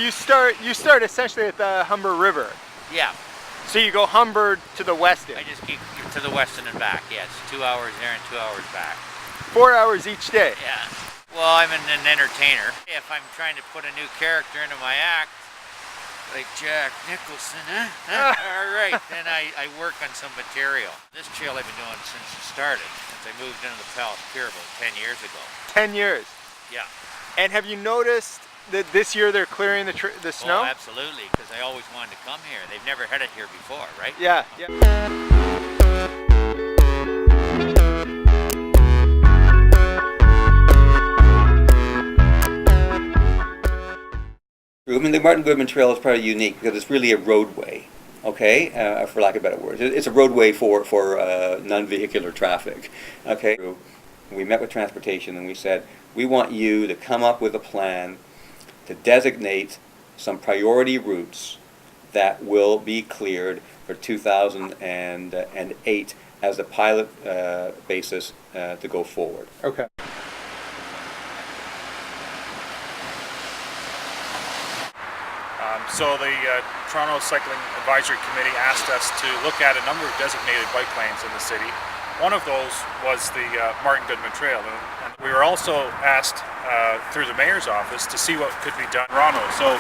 you start essentially at the Humber River. Yeah. So you go Humber to the west end. I just keep to the western and back. Yes, 2 hours there and 2 hours back. 4 hours each day. Yeah. Well, I'm an entertainer. If I'm trying to put a new character into my act, like Jack Nicholson, all right, then I work on some material. This trail I've been doing since it started, since I moved into the Palace Pier about 10 years ago. 10 years? Yeah. And have you noticed that this year they're clearing the snow? Oh, absolutely, because I always wanted to come here. They've never had it here before, right? Yeah, yeah. The Martin Goodman Trail is probably unique because it's really a roadway, okay, for lack of better words. It's a roadway for non-vehicular traffic, okay. We met with transportation and we said, we want you to come up with a plan to designate some priority routes that will be cleared for 2008 as a pilot basis to go forward. Okay. So the Toronto Cycling Advisory Committee asked us to look at a number of designated bike lanes in the city. One of those was the Martin Goodman Trail, and we were also asked through the Mayor's office to see what could be done in Toronto. So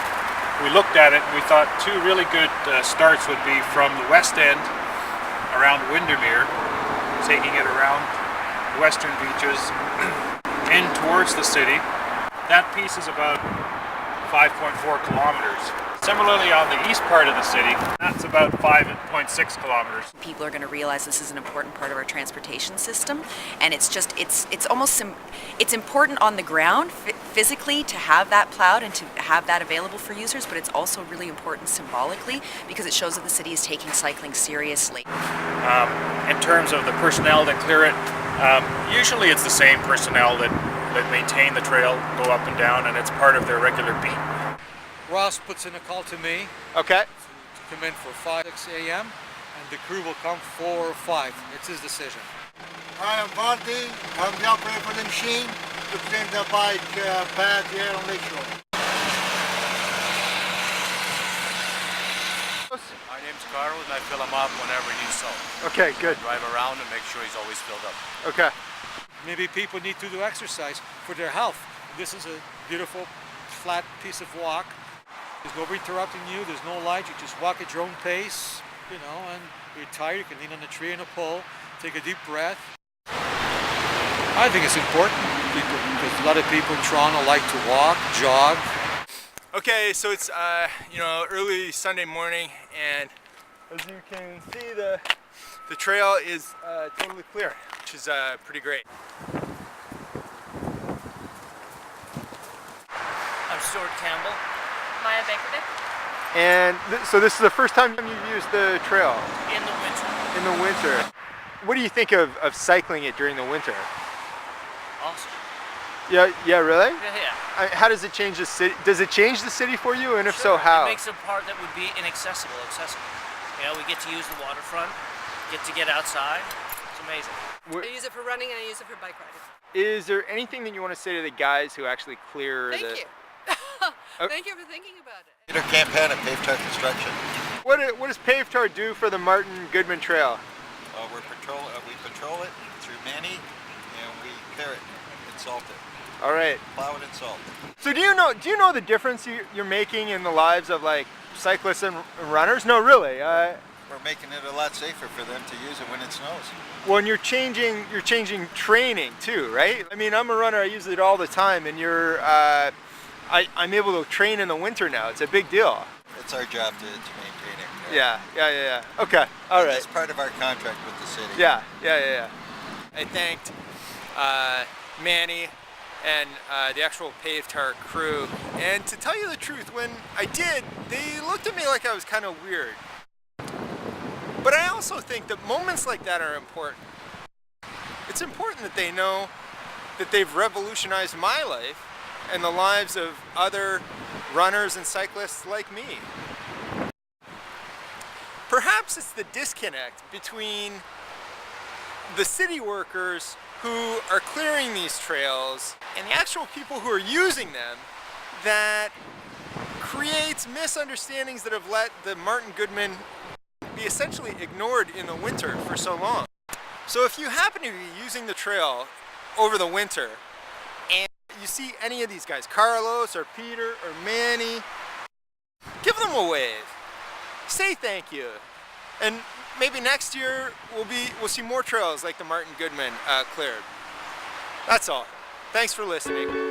we looked at it and we thought two really good starts would be from the west end around Windermere, taking it around the western beaches in towards the city. That piece is about 5.4 kilometers. Similarly, on the east part of the city, that's about 5.6 kilometers. People are going to realize this is an important part of our transportation system, and it's important on the ground physically to have that plowed and to have that available for users, but it's also really important symbolically because it shows that the city is taking cycling seriously. In terms of the personnel that clear it, usually it's the same personnel that maintain the trail, go up and down, and it's part of their regular beat. Ross puts in a call to me. Okay. To come in for 6 a.m. and the crew will come 4 or 5. It's his decision. Hi, I'm Marty. I'm the operator for the machine to clean the bike pad here on lakeshore. My name's Carl and I fill him up whenever he needs salt. Okay, good. I drive around and make sure he's always filled up. Okay. Maybe people need to do exercise for their health. This is a beautiful flat piece of walk. There's nobody interrupting you, there's no light, you just walk at your own pace, you know, and you're tired, you can lean on a tree and a pole, take a deep breath. I think it's important because a lot of people in Toronto like to walk, jog. Okay, so it's early Sunday morning, and as you can see, the trail is totally clear, which is pretty great. I'm Stuart Campbell. Maya Bankovic. And so this is the first time you've used the trail? In the winter. In the winter. What do you think of cycling it during the winter? Awesome. Yeah, really? Yeah. How does it change the city? Does it change the city for you? And if Sure. so, how? It makes a part that would be inaccessible accessible. You know, we get to use the waterfront, get outside. It's amazing. I use it for running and I use it for bike riding. Is there anything that you want to say to the guys who actually clear Thank the... you. Thank you for thinking about it. Peter Campaign at Pave Tar Construction. What does Pave Tar do for the Martin Goodman Trail? We patrol it through Manny, and we clear it and salt it. All right. Plow it and salt it. So do you know the difference you're making in the lives of like cyclists and runners? No, really. We're making it a lot safer for them to use it when it snows. Well, and you're changing training too, right? I mean, I'm a runner. I use it all the time, and I'm able to train in the winter now. It's a big deal. It's our job to maintain it. Yeah. Okay, all right. It's part of our contract with the city. Yeah. I thanked Manny and the actual Pave Tar crew. And to tell you the truth, when I did, they looked at me like I was kind of weird. But I also think that moments like that are important. It's important that they know that they've revolutionized my life and the lives of other runners and cyclists like me. Perhaps it's the disconnect between the city workers who are clearing these trails and the actual people who are using them that creates misunderstandings that have let the Martin Goodman be essentially ignored in the winter for so long. So if you happen to be using the trail over the winter and you see any of these guys, Carlos or Peter or Manny, give them a wave. Say thank you. And maybe next year we'll see more trails like the Martin Goodman cleared. That's all. Thanks for listening.